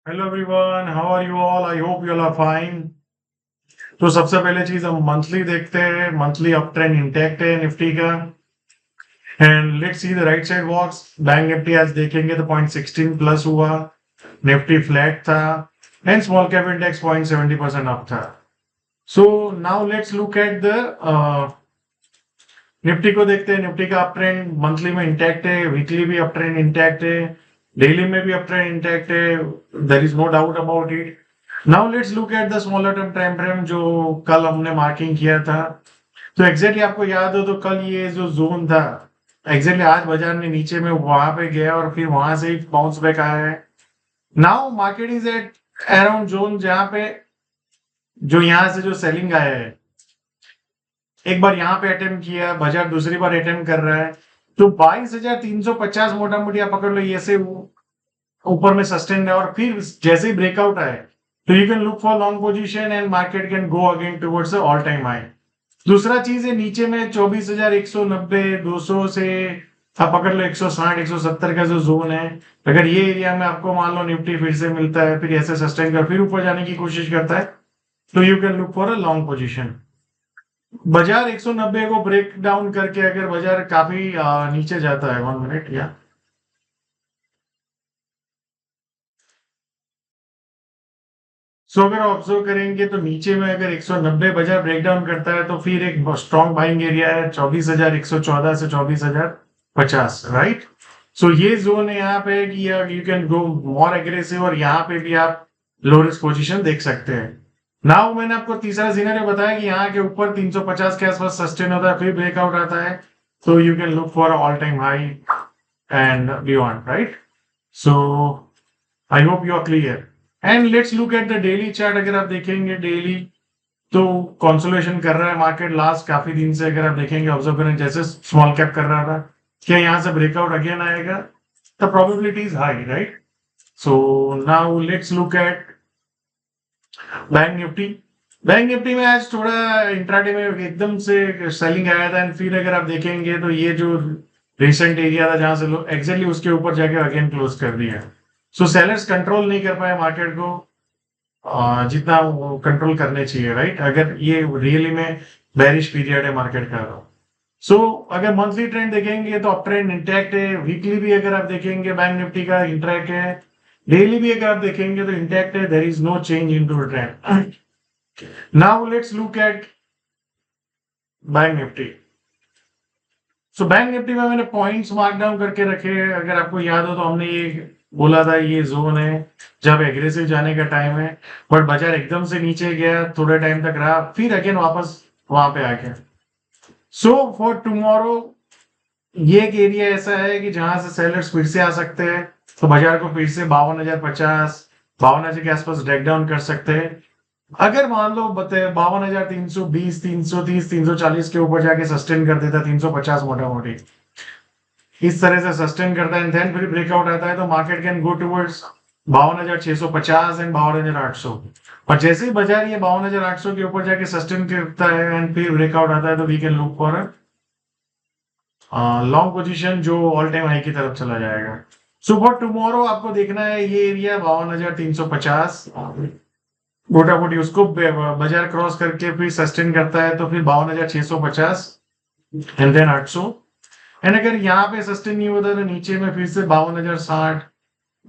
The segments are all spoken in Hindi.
Hello everyone, how are you all? I hope you all are fine. तो सबसे पहले चीज हम मंथली देखते हैं। मंथली अप ट्रेंड इंटैक्ट है निफ्टी का। And let's see the right side walks. Bank Nifty आज देखेंगे तो 0.16 प्लस हुआ। निफ्टी फ्लैट था and small cap index 0.70% up था। So now let's look at the Nifty को देखते हैं। निफ्टी का अप ट्रेंड मंथली में इंटैक्ट है, वीकली भी अप ट्रेंड इंटैक्ट है, डेली में भी अप ट्रेंड इंटैक्ट है। There is no doubt about it. Now let's look at the smaller term time frame जो कल हमने मार्किंग किया था। तो एग्जैक्टली आपको याद हो तो कल ये जो जोन था, एग्जैक्टली आज बाजार ने नीचे में वहां पे गया और फिर वहां से ही बाउंस बैक आया है। Now market is at around zone जहां पे जो यहां से जो सेलिंग आया है, एक बार यहाँ पे अटेम्प्ट किया, बाजार दूसरी बार अटेम्प्ट कर रहा है। तो 22,350 मोटा मोटी आप पकड़ लो, ये से ऊपर में सस्टेन है और फिर जैसे ही ब्रेकआउट आए तो you can look for long position and market can go again towards all time high. दूसरा चीज है नीचे में 24,190 200 से आप पकड़ लो 160 170 का जो जोन है। अगर ये एरिया में आपको मान लो निफ्टी फिर से मिलता है, फिर ऐसे सस्टेन कर फिर ऊपर जाने की कोशिश करता है, तो you can look for a long position. बाजार 190 को ब्रेक डाउन करके अगर बाजार काफी नीचे जाता है, 1 मिनट या सो अगर ऑब्जर्व करेंगे तो नीचे में अगर 190 बाजार ब्रेक डाउन करता है तो फिर एक स्ट्रॉन्ग बाइंग एरिया है 24,114 से 24,050, राइट। सो ये जोन है यहाँ पे कि you can go more aggressive और यहाँ पे भी आप लो रिस्क पोजीशन देख सकते हैं। नाउ मैंने आपको तीसरा सिनेरियो बताया कि यहाँ के ऊपर 350 के आसपास सस्टेन होता है, फिर ब्रेकआउट आता है, तो you can look for all time high and beyond, right. So I hope you are clear. And let's look at the daily chart. अगर आप देखेंगे डेली तो कंसोलिडेशन कर रहा है मार्केट लास्ट काफी दिन से। अगर आप देखेंगे ऑब्जर्व करें जैसे स्मॉल कैप कर रहा था, क्या यहाँ से ब्रेकआउट अगेन आएगा? The probability is high, right. So now let's look at bank Nifty. Bank Nifty में आज थोड़ा इंट्राडे में एकदम से सेलिंग आया था एंड फिर अगर आप देखेंगे तो ये जो रिसेंट एरिया था जहां से लोग एग्जैक्टली उसके ऊपर जाके अगेन क्लोज कर दिया। सो सेलर्स कंट्रोल नहीं कर पाए मार्केट को जितना वो कंट्रोल करने चाहिए, राइट। अगर ये रियली में बेरिश पीरियड है मार्केट का तो सो अगर मंथली ट्रेंड देखेंगे तो अप ट्रेंड इंटैक्ट है, वीकली भी अगर आप देखेंगे बैंक निफ्टी का इंटैक्ट है, डेली भी अगर आप देखेंगे तो इंटैक्ट है। There is no change in to trend. Now let's look at bank Nifty. So bank Nifty में मैंने पॉइंट्स मार्क डाउन करके रखे हैं। अगर आपको याद हो तो हमने ये बोला था ये जोन है जब एग्रेसिव जाने का टाइम है, बट बाजार एकदम से नीचे गया, थोड़े टाइम तक रहा, फिर अगेन वापस वहां पे आ गया। सो फॉर टुमारो ये एक एरिया ऐसा है कि जहां से सेलर्स फिर से आ सकते हैं, तो बाजार को फिर से 52,050 52,000 के आसपास ब्रेक डाउन कर सकते हैं। अगर मान लो बता 52,320 330 340 के ऊपर जाके सस्टेन कर देता 350 मोटा मोटी इस तरह से सस्टेन करता है देन फिर ब्रेकआउट आता है, तो market can go towards 52,650 and 52,800। और जैसे ही बाजार ये 52,800 के ऊपर जाके सस्टेन करता है एंड फिर ब्रेकआउट आता है, तो we can look for long position जो ऑल टाइम हाई की तरफ चला जाएगा। सो फॉर टुमारो आपको देखना है ये एरिया 52,350 मोटा मोटी उसको बाजार क्रॉस करके फिर सस्टेन करता है, तो फिर 52,650 एंड देन 800। एंड अगर यहाँ पे सस्टेन नहीं होता तो नीचे में फिर से 52,060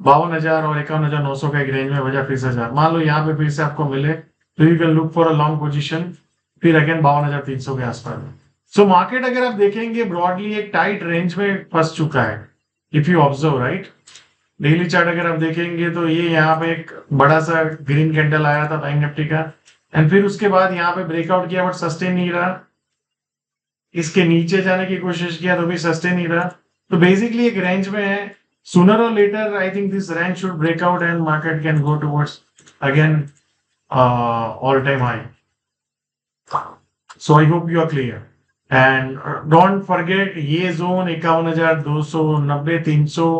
52,000 और 51,900 का एक रेंज में बाजार फिर से मान लो यहाँ पे फिर से आपको मिले, तो you can look for a long position फिर अगेन 52,300 के आसपास। सो मार्केट अगर आप देखेंगे ब्रॉडली एक टाइट रेंज में फंस चुका है if you observe, right. Daily chart अगर आप देखेंगे तो ये यहाँ पे एक बड़ा सा ग्रीन कैंडल आया था बैंक निफ्टी का एंड फिर उसके बाद यहाँ पे ब्रेकआउट किया बट सस्टेन नहीं रहा, इसके नीचे जाने की कोशिश किया तो भी सस्टेन नहीं रहा। तो बेसिकली एक रेंज में है, सूनर और later I think this range should breakout and market can go towards again all time high. So I hope you are clear and don't forget ये जोन 51,290 300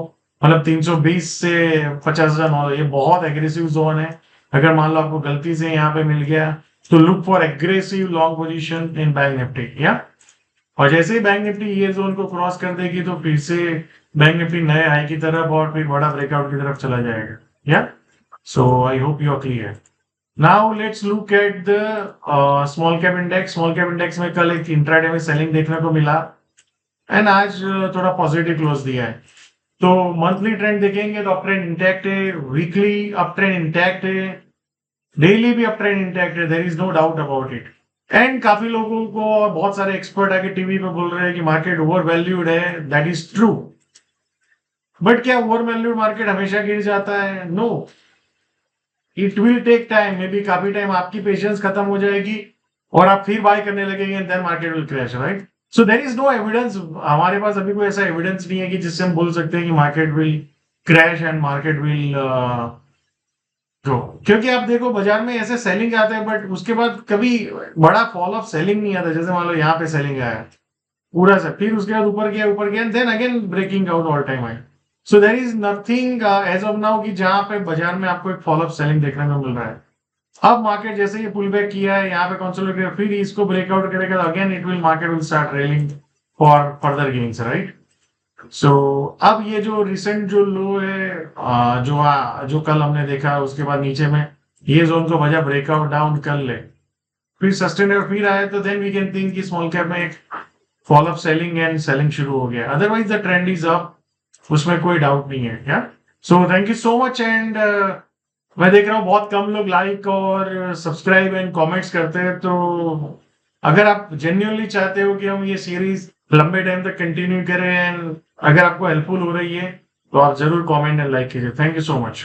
मतलब 320 से 50,000 ये बहुत एग्रेसिव जोन है। अगर मान लो आपको गलती से यहाँ पे मिल गया तो look for aggressive long position in bank Nifty या। और जैसे ही बैंक निफ्टी ये जोन को क्रॉस कर देगी तो फिर से बैंक निफ्टी नए हाई की तरफ और फिर बड़ा ब्रेकआउट की तरफ चला जाएगा या। So I hope you are clear. Now let's look at the small cap index. Small cap index में कल एक इंट्राडे में सेलिंग देखने को मिला एंड आज थोड़ा पॉजिटिव क्लोज दिया है. तो मंथली ट्रेंड देखेंगे तो अप ट्रेंड इंटैक्ट है, वीकली अप ट्रेंड इंटैक्ट है, डेली भी अप ट्रेंड इंटैक्ट है. There is no doubt about it. And काफी लोगों को और बहुत सारे एक्सपर्ट आके टीवी पे बोल रहे हैं कि मार्केट ओवर वैल्यूड है. That is true. बट क्या ओवर वैल्यूड मार्केट हमेशा गिर जाता है? No. It will take time. Maybe काफी टाइम आपकी पेशेंस खत्म हो जाएगी और आप फिर बाय करने लगेंगे and then market will crash, right? So there is no evidence. हमारे पास अभी कोई ऐसा एविडेंस नहीं है कि जिससे हम बोल सकते हैं कि market will crash and market will grow. क्योंकि आप देखो बाजार में ऐसे सेलिंग आते हैं बट उसके बाद कभी बड़ा फॉल ऑफ सेलिंग नहीं आता. जैसे मान लो यहाँ पे सेलिंग आया पूरा से, फिर उसके बाद ऊपर गया and then again breaking out all time high. So there is nothing as of now कि जहां पे बाजार में आपको एक फॉल ऑफ सेलिंग देखने को मिल रहा है. अब मार्केट जैसे ही पुल बैक किया है, यहाँ पे कंसोलिडेट, फिर इसको ब्रेकआउट करेगा again it will market will start rallying for further gains, right? So अब ये जो रिसेंट जो लो है जो कल हमने देखा उसके बाद नीचे में ये जोन को वजह ब्रेकआउट डाउन कर ले, फिर सस्टेनेबल फिर आए तो देन वी कैन थिंक कि स्मॉल कैप में एक fall of selling and selling शुरू हो गया. Otherwise the trend is up, उसमें कोई डाउट नहीं है. क्या? So thank you so much. And मैं देख रहा हूँ बहुत कम लोग लाइक और सब्सक्राइब एंड कमेंट्स करते हैं. तो अगर आप जेन्युइनली चाहते हो कि हम ये सीरीज लंबे टाइम तक कंटिन्यू करें एंड अगर आपको हेल्पफुल हो रही है तो आप जरूर कमेंट एंड लाइक कीजिए. Thank you so much.